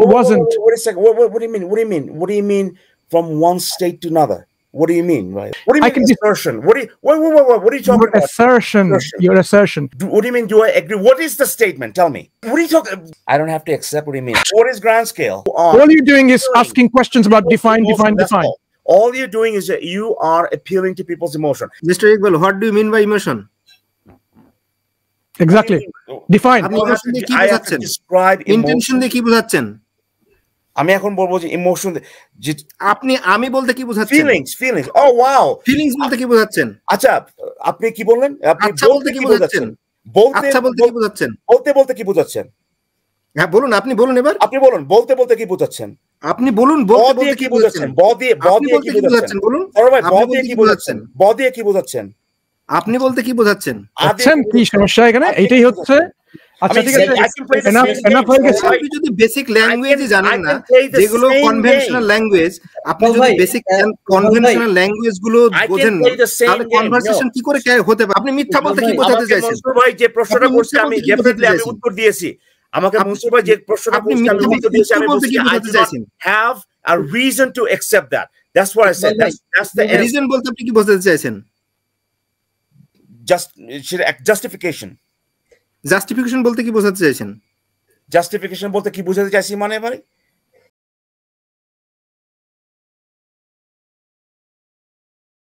wasn't. Wait a second. What do you mean? What do you mean? What do you mean from one state to another? What do you mean, right? What do you mean assertion? What do you what are you talking about? Your assertion. What do you mean? Do I agree? What is the statement? Tell me. What are you talking? I don't have to accept what you mean. What is grand scale? All you're doing is asking questions about define. All you're doing is that you are appealing to people's emotion. Mr. Iqbal, what do you mean by emotion? Exactly. Define. I have to describe intention দিয়ে কি বোঝাচ্ছেন? আমি এখন বলবো যে emotion আমি বলতে কি বোঝাচ্ছেন? ফিলিংস ও ওয়াও ফিলিংস বলতে কি বোঝাচ্ছেন? আচ্ছা আপনি কি বললেন? আপনি বলতে কি বোঝাচ্ছেন? আচ্ছা বলতে কি বোঝাচ্ছেন? বলতে কি বোঝাচ্ছেন? হ্যাঁ বলুন, আপনি বলুন এবার। আপনি বলুন বলতে কি বোঝাচ্ছেন? আপনি বলুন বলতে কি বোঝাচ্ছেন? দিয়ে কি বোঝাচ্ছেন? বলুন। দিয়ে কি বোঝাচ্ছেন? দিয়ে কি বোঝাচ্ছেন? আপনি বলতে কি বোঝাচ্ছেন? আচ্ছা কি সমস্যা এখানে? এটাই হচ্ছে। আচ্ছা ঠিক আছে, এনাফ হয়ে গেছে। আপনি যদি বেসিক ল্যাঙ্গুয়েজই জানেন না, যেগুলো কনভেনশনাল ল্যাঙ্গুয়েজ, আপনি যদি বেসিক কনভেনশনাল ল্যাঙ্গুয়েজ গুলো বোঝেন না, তাহলে কনভারসেশন কি করে হতে পারে? আপনি মিথ্যা বলতে কি বোঝাতে চাইছেন? মনসুর ভাই যে প্রশ্নটা করছে আমি উত্তর দিয়েছি। আমাকে মনসুর ভাই যে প্রশ্নটা করছে আমি উত্তর দিয়েছি। আমি বলতে কি বোঝাতে চাইছেন? Have a reason to accept that. That's what I said. That's the reason বলতে আপনি কি বোঝাতে চাইছেন? Justification বলতে কি বোঝাতে চাইছেন? জাস্টিফিকেশন বলতে কি বোঝাতে চাইছি মানে ভাই?